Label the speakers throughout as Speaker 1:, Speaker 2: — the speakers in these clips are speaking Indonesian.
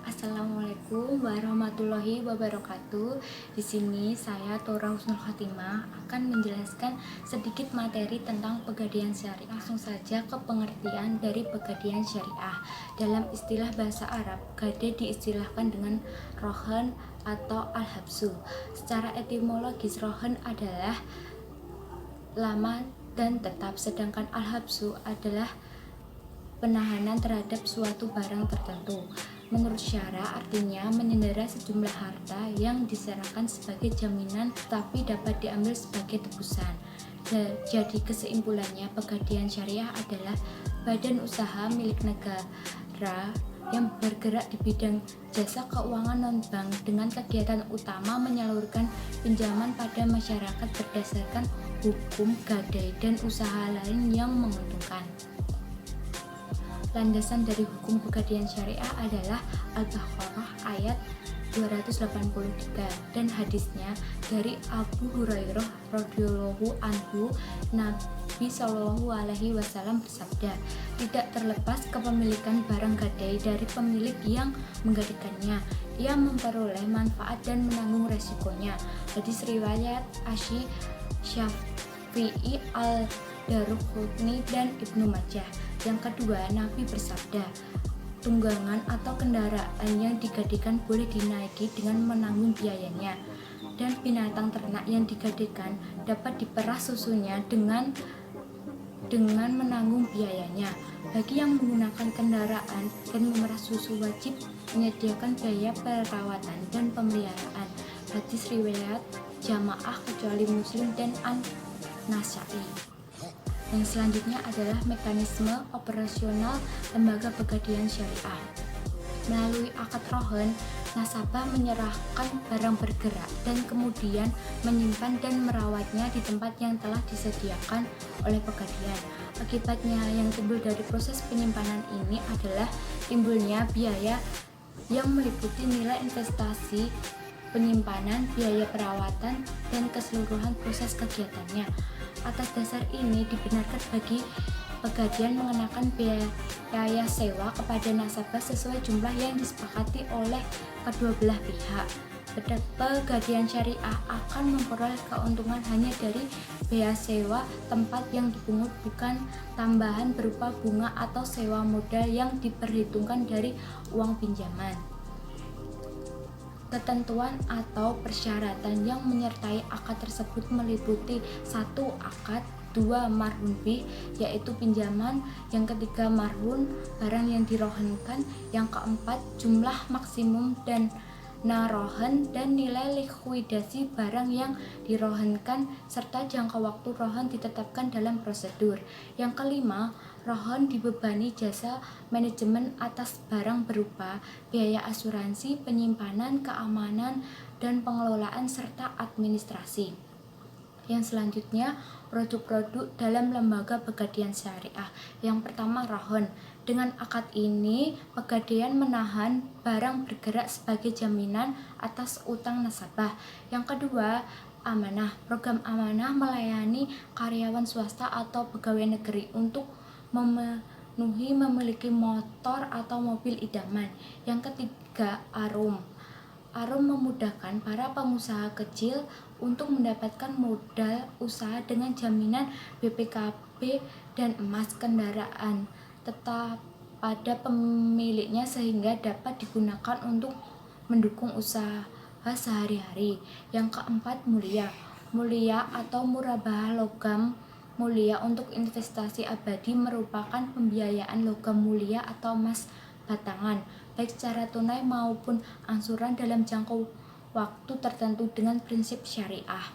Speaker 1: Assalamualaikum warahmatullahi wabarakatuh. Di sini saya Tora Husnul Khotimah akan menjelaskan sedikit materi tentang pegadaian syariah. Langsung saja ke pengertian dari pegadaian syariah. Dalam istilah bahasa Arab, gade diistilahkan dengan rohan atau al-habsu. Secara etimologis, rohan adalah lama dan tetap, sedangkan al-habsu adalah penahanan terhadap suatu barang tertentu. Menurut syara, artinya menyandera sejumlah harta yang diserahkan sebagai jaminan tapi dapat diambil sebagai tebusan. Jadi kesimpulannya, pegadaian syariah adalah badan usaha milik negara yang bergerak di bidang jasa keuangan non-bank dengan kegiatan utama menyalurkan pinjaman pada masyarakat berdasarkan hukum gadai dan usaha lain yang menguntungkan. Landasan dari hukum pegadaian syariah adalah Al-Baqarah ayat 283 dan hadisnya dari Abu Hurairah radhiyallahu anhu, Nabi Shallallahu alaihi wasallam bersabda, tidak terlepas kepemilikan barang gadai dari pemilik yang menggadaikannya, ia memperoleh manfaat dan menanggung resikonya. Hadis riwayat Asy Syafi'i, Al-Daruqutni dan Ibnu Majah. Yang kedua, Nabi bersabda, tunggangan atau kendaraan yang digadaikan boleh dinaiki dengan menanggung biayanya, dan binatang ternak yang digadaikan dapat diperah susunya dengan menanggung biayanya. Bagi yang menggunakan kendaraan dan memerah susu wajib menyediakan biaya perawatan dan pemeliharaan. Hadis riwayat Jamaah kecuali Muslim dan An-Nasa'i. Yang selanjutnya adalah mekanisme operasional lembaga pegadaian syariah. Melalui akad rohan, nasabah menyerahkan barang bergerak dan kemudian menyimpan dan merawatnya di tempat yang telah disediakan oleh pegadaian. Akibatnya yang timbul dari proses penyimpanan ini adalah timbulnya biaya yang meliputi nilai investasi, penyimpanan, biaya perawatan, dan keseluruhan proses kegiatannya. Atas dasar ini dibenarkan bagi pegadaian mengenakan biaya sewa kepada nasabah sesuai jumlah yang disepakati oleh kedua belah pihak. Pegadaian syariah akan memperoleh keuntungan hanya dari biaya sewa tempat yang dipungut, bukan tambahan berupa bunga atau sewa modal yang diperhitungkan dari uang pinjaman. Ketentuan atau persyaratan yang menyertai akad tersebut meliputi 1. Akad, 2. Marhun bih, yaitu pinjaman, yang ketiga marhun, barang yang dirohankan, yang keempat jumlah maksimum dan narohan dan nilai likuidasi barang yang dirohankan, serta jangka waktu rohan ditetapkan dalam prosedur. Yang kelima, rohan dibebani jasa manajemen atas barang berupa biaya asuransi, penyimpanan, keamanan, dan pengelolaan serta administrasi. Yang selanjutnya, produk-produk dalam lembaga pegadaian syariah. Yang pertama, rohan. Dengan akad ini, pegadaian menahan barang bergerak sebagai jaminan atas utang nasabah. Yang kedua, amanah. Program amanah melayani karyawan swasta atau pegawai negeri untuk memenuhi memiliki motor atau mobil idaman. Yang ketiga, arum. Arum memudahkan para pengusaha kecil untuk mendapatkan modal usaha dengan jaminan BPKB dan emas kendaraan tetap pada pemiliknya sehingga dapat digunakan untuk mendukung usaha sehari-hari. Yang keempat, mulia. Mulia atau murabahah logam mulia untuk investasi abadi merupakan pembiayaan logam mulia atau emas batangan, baik secara tunai maupun angsuran dalam jangka waktu tertentu dengan prinsip syariah.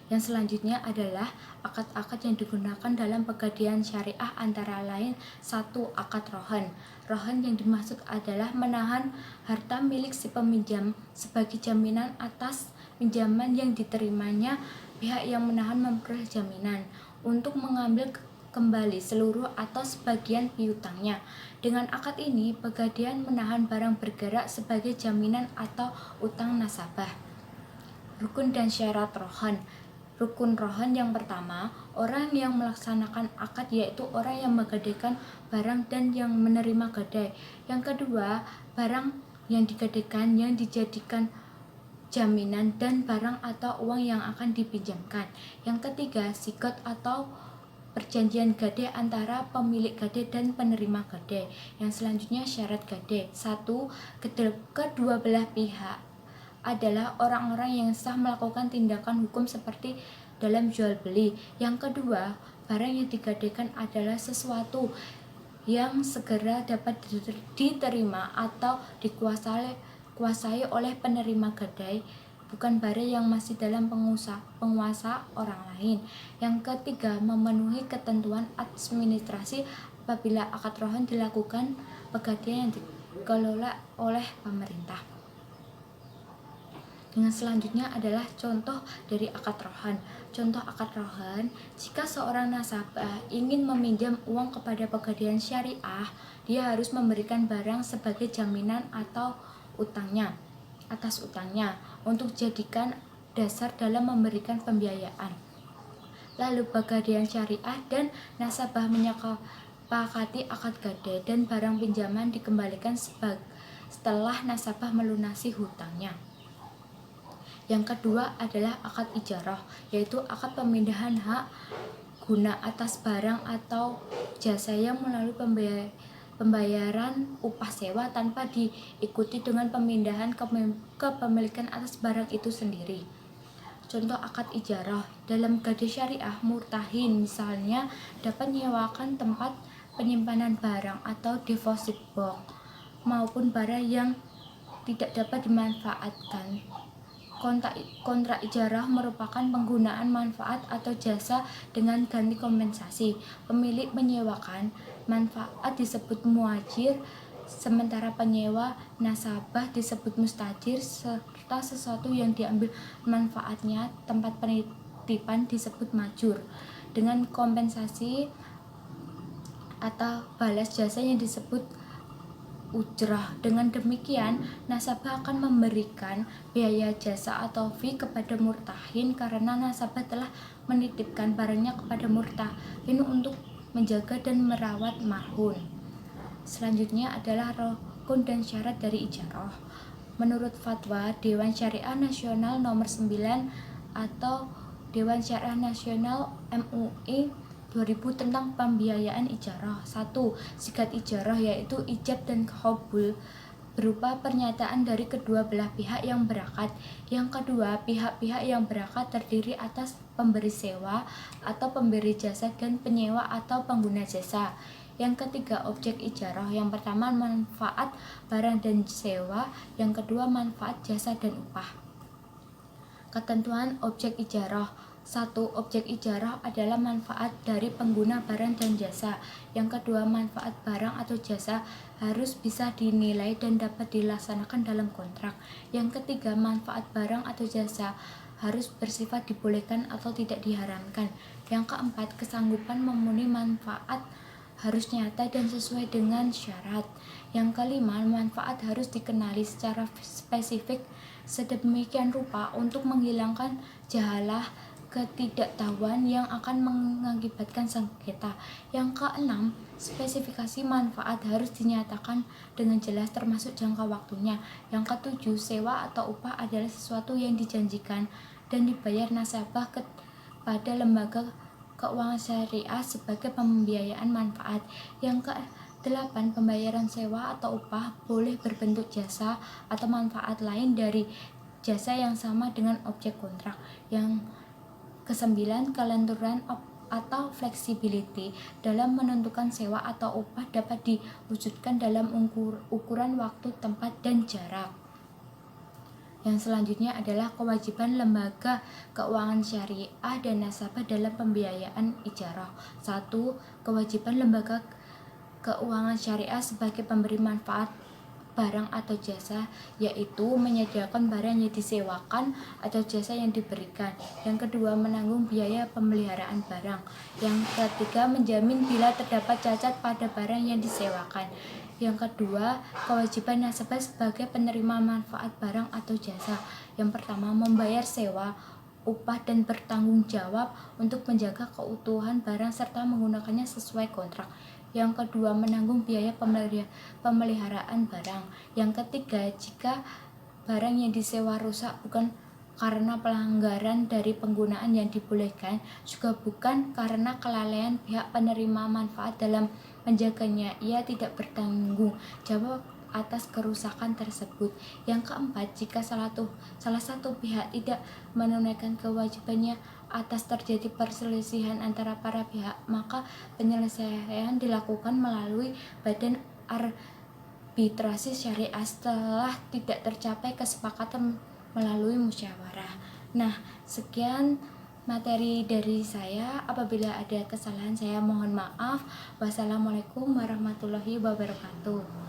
Speaker 1: Yang selanjutnya adalah akad-akad yang digunakan dalam pegadaian syariah, antara lain 1. Akad rohan. Rohan yang dimaksud adalah menahan harta milik si peminjam sebagai jaminan atas pinjaman yang diterimanya. Pihak yang menahan memperoleh jaminan untuk mengambil kembali seluruh atau sebagian piutangnya. Dengan akad ini, pegadaian menahan barang bergerak sebagai jaminan atau utang nasabah. Rukun dan syarat rohan. Rukun rohan yang pertama, orang yang melaksanakan akad yaitu orang yang menggadaikan barang dan yang menerima gadai. Yang kedua, barang yang digadaikan yang dijadikan jaminan dan barang atau uang yang akan dipinjamkan. Yang ketiga, sigot atau perjanjian gadai antara pemilik gadai dan penerima gadai. Yang selanjutnya syarat gadai. 1. Kedua belah pihak adalah orang-orang yang sah melakukan tindakan hukum seperti dalam jual beli. Yang kedua, barang yang digadaikan adalah sesuatu yang segera dapat diterima atau dikuasai oleh penerima gadai, bukan barang yang masih dalam penguasa orang lain. Yang ketiga, memenuhi ketentuan administrasi apabila akad rohan dilakukan pegadaian yang dikelola oleh pemerintah. Yang selanjutnya adalah contoh dari akad rohan. Contoh akad rohan, jika seorang nasabah ingin meminjam uang kepada pegadaian syariah, dia harus memberikan barang sebagai jaminan atau atas utangnya untuk jadikan dasar dalam memberikan pembiayaan. Lalu pegadaian syariah dan nasabah menyepakati akad gadai dan barang pinjaman dikembalikan setelah nasabah melunasi hutangnya. Yang kedua adalah akad ijarah, yaitu akad pemindahan hak guna atas barang atau jasa yang melalui pembayaran upah sewa tanpa diikuti dengan pemindahan kepemilikan atas barang itu sendiri. Contoh akad ijarah, dalam gadai syariah, murtahin misalnya dapat menyewakan tempat penyimpanan barang atau deposit box maupun barang yang tidak dapat dimanfaatkan. Kontrak ijarah merupakan penggunaan manfaat atau jasa dengan ganti kompensasi. Pemilik menyewakan manfaat disebut muajir, sementara penyewa nasabah disebut mustajir, serta sesuatu yang diambil manfaatnya tempat penitipan disebut majur dengan kompensasi atau balas jasa yang disebut ujrah. Dengan demikian, nasabah akan memberikan biaya jasa atau fee kepada murtahin karena nasabah telah menitipkan barangnya kepada murtahin untuk menjaga dan merawat marhun. Selanjutnya adalah rukun dan syarat dari ijarah. Menurut fatwa Dewan Syariah Nasional nomor 9 atau Dewan Syariah Nasional MUI 2000 tentang pembiayaan ijarah. 1. Sigat ijarah yaitu ijab dan qabul berupa pernyataan dari kedua belah pihak yang berakad. Yang kedua, pihak-pihak yang berakad terdiri atas pemberi sewa atau pemberi jasa dan penyewa atau pengguna jasa. Yang ketiga, objek ijarah. Yang pertama, manfaat barang dan sewa. Yang kedua, manfaat jasa dan upah. Ketentuan objek ijarah. 1. Objek ijarah adalah manfaat dari pengguna barang dan jasa. Yang kedua, manfaat barang atau jasa harus bisa dinilai dan dapat dilaksanakan dalam kontrak. Yang ketiga, manfaat barang atau jasa harus bersifat dibolehkan atau tidak diharamkan. Yang keempat, kesanggupan memenuhi manfaat harus nyata dan sesuai dengan syarat. Yang kelima, manfaat harus dikenali secara spesifik sedemikian rupa untuk menghilangkan jahalah ketidaktahuan yang akan mengakibatkan sengketa. Yang keenam, spesifikasi manfaat harus dinyatakan dengan jelas termasuk jangka waktunya. Yang ketujuh, sewa atau upah adalah sesuatu yang dijanjikan dan dibayar nasabah kepada lembaga keuangan syariah sebagai pembiayaan manfaat. Yang ke-8, pembayaran sewa atau upah boleh berbentuk jasa atau manfaat lain dari jasa yang sama dengan objek kontrak. Yang ke-9, kelenturan atau flexibility dalam menentukan sewa atau upah dapat diwujudkan dalam ukuran waktu, tempat, dan jarak. Yang selanjutnya adalah kewajiban lembaga keuangan syariah dan nasabah dalam pembiayaan ijarah. 1. Kewajiban lembaga keuangan syariah sebagai pemberi manfaat barang atau jasa, yaitu menyediakan barang yang disewakan atau jasa yang diberikan. Yang kedua, menanggung biaya pemeliharaan barang. Yang ketiga, menjamin bila terdapat cacat pada barang yang disewakan. Yang kedua, kewajiban nasabah sebagai penerima manfaat barang atau jasa. Yang pertama, membayar sewa, upah dan bertanggung jawab untuk menjaga keutuhan barang serta menggunakannya sesuai kontrak. Yang kedua, menanggung biaya pemeliharaan barang. Yang ketiga, jika barang yang disewa rusak bukan karena pelanggaran dari penggunaan yang dibolehkan, juga bukan karena kelalaian pihak penerima manfaat dalam menjaganya, ia tidak bertanggung jawab atas kerusakan tersebut. Yang keempat, jika salah satu pihak tidak menunaikan kewajibannya atas terjadi perselisihan antara para pihak, maka penyelesaian dilakukan melalui badan arbitrasi syariah setelah tidak tercapai kesepakatan melalui musyawarah. Nah, sekian materi dari saya. Apabila ada kesalahan saya mohon maaf. Wassalamualaikum warahmatullahi wabarakatuh.